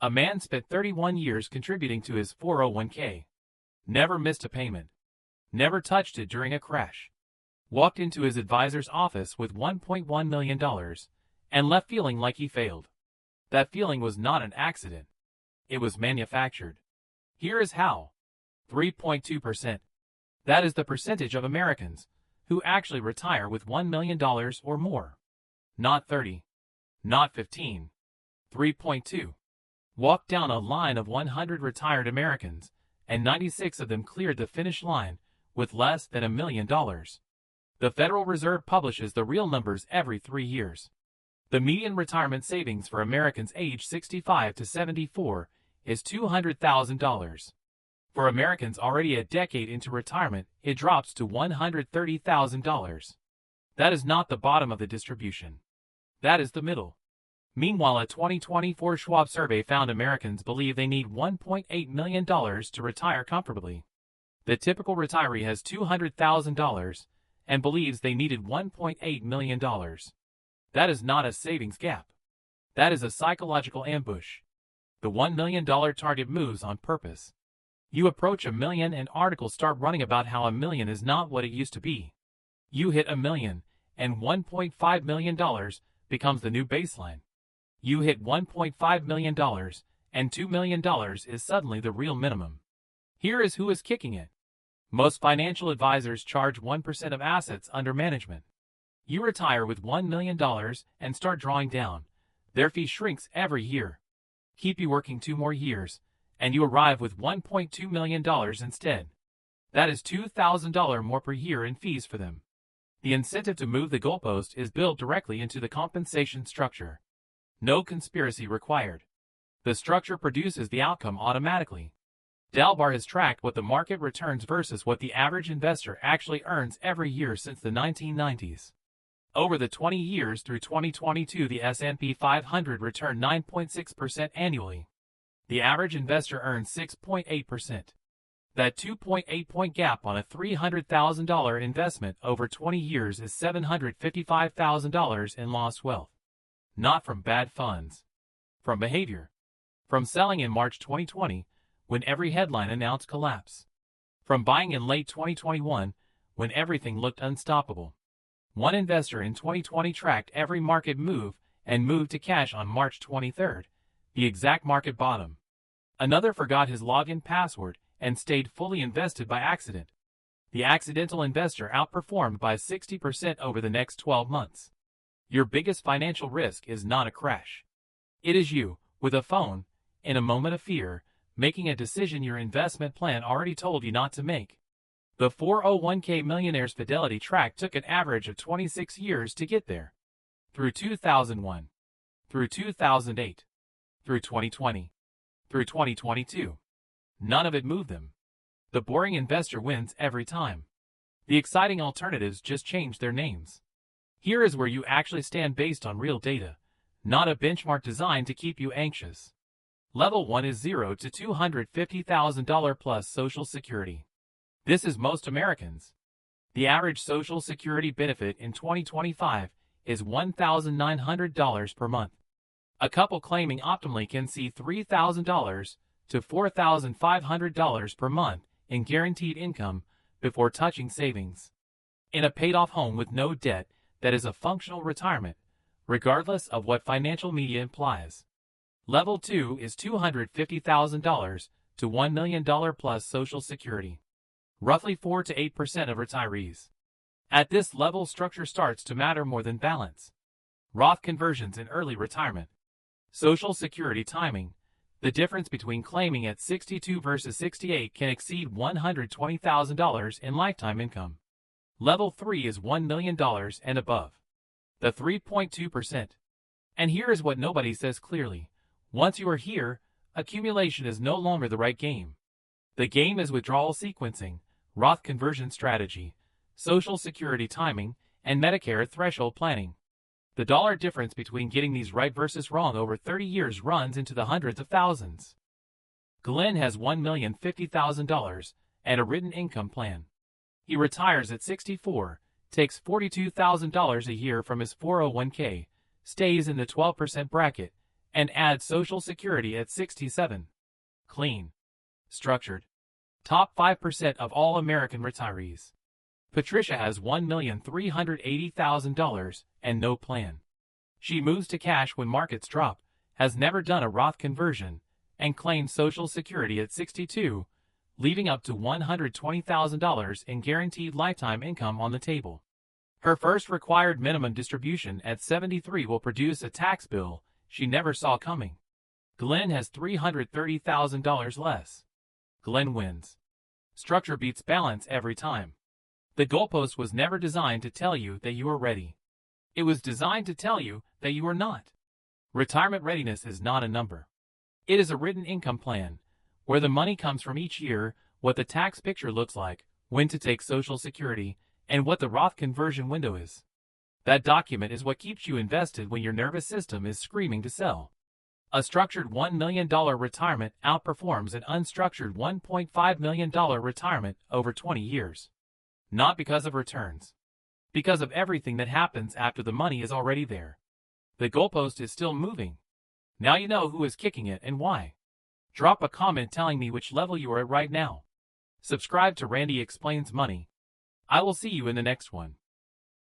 A man spent 31 years contributing to his 401k. Never missed a payment. Never touched it during a crash. Walked into his advisor's office with $1.1 million and left feeling like he failed. That feeling was not an accident. It was manufactured. Here is how. 3.2%. That is the percentage of Americans who actually retire with $1 million or more. Not 30. Not 15. 3.2. Walked down a line of 100 retired Americans, and 96 of them cleared the finish line with less than $1 million. The Federal Reserve publishes the real numbers every 3 years. The median retirement savings for Americans aged 65 to 74 is $200,000. For Americans already a decade into retirement, it drops to $130,000. That is not the bottom of the distribution. That is the middle. Meanwhile, a 2024 Schwab survey found Americans believe they need $1.8 million to retire comfortably. The typical retiree has $200,000 and believes they needed $1.8 million. That is not a savings gap. That is a psychological ambush. The $1 million target moves on purpose. You approach $1 million and articles start running about how $1 million is not what it used to be. You hit $1 million and $1.5 million becomes the new baseline. You hit $1.5 million and $2 million is suddenly the real minimum. Here is who is kicking it. Most financial advisors charge 1% of assets under management. You retire with $1 million and start drawing down. Their fee shrinks every year. Keep you working 2 more years, and you arrive with $1.2 million instead. That is $2,000 more per year in fees for them. The incentive to move the goalpost is built directly into the compensation structure. No conspiracy required. The structure produces the outcome automatically. Dalbar has tracked what the market returns versus what the average investor actually earns every year since the 1990s. Over the 20 years through 2022, the S&P 500 returned 9.6% annually. The average investor earned 6.8%. That 2.8-point gap on a $300,000 investment over 20 years is $755,000 in lost wealth. Not from bad funds. From behavior. From selling in March 2020, when every headline announced collapse. From buying in late 2021, when everything looked unstoppable. One investor in 2020 tracked every market move and moved to cash on March 23rd, the exact market bottom. Another forgot his login password and stayed fully invested by accident. The accidental investor outperformed by 60% over the next 12 months. Your biggest financial risk is not a crash. It is you, with a phone, in a moment of fear, making a decision your investment plan already told you not to make. The 401k Millionaires Fidelity Track took an average of 26 years to get there. Through 2001. Through 2008. Through 2020. Through 2022. None of it moved them. The boring investor wins every time. The exciting alternatives just change their names. Here is where you actually stand based on real data, not a benchmark designed to keep you anxious. Level 1 is $0 to $250,000 plus Social Security. This is most Americans. The average Social Security benefit in 2025 is $1,900 per month. A couple claiming optimally can see $3,000 to $4,500 per month in guaranteed income before touching savings. In a paid-off home with no debt, that is a functional retirement, regardless of what financial media implies. Level 2 is $250,000 to $1 million plus Social Security. Roughly 4 to 8% of retirees. At this level, structure starts to matter more than balance. Roth conversions in early retirement. Social Security timing. The difference between claiming at 62 versus 68 can exceed $120,000 in lifetime income. Level 3 is $1 million and above. The 3.2%. And here is what nobody says clearly. Once you are here, accumulation is no longer the right game. The game is withdrawal sequencing, Roth conversion strategy, Social Security timing, and Medicare threshold planning. The dollar difference between getting these right versus wrong over 30 years runs into the hundreds of thousands. Glenn has $1,050,000 and a written income plan. He retires at 64, takes $42,000 a year from his 401k, stays in the 12% bracket, and add Social Security at 67. Clean. Structured. Top 5% of all American retirees. Patricia has $1,380,000 and no plan. She moves to cash when markets drop, has never done a Roth conversion, and claims Social Security at 62, leaving up to $120,000 in guaranteed lifetime income on the table. Her first required minimum distribution at 73 will produce a tax bill she never saw coming. Glenn has $330,000 less. Glenn wins. Structure beats balance every time. The goalpost was never designed to tell you that you are ready. It was designed to tell you that you are not. Retirement readiness is not a number. It is a written income plan, where the money comes from each year, what the tax picture looks like, when to take Social Security, and what the Roth conversion window is. That document is what keeps you invested when your nervous system is screaming to sell. A structured $1 million retirement outperforms an unstructured $1.5 million retirement over 20 years. Not because of returns. Because of everything that happens after the money is already there. The goalpost is still moving. Now you know who is kicking it and why. Drop a comment telling me which level you are at right now. Subscribe to Randy Explains Money. I will see you in the next one.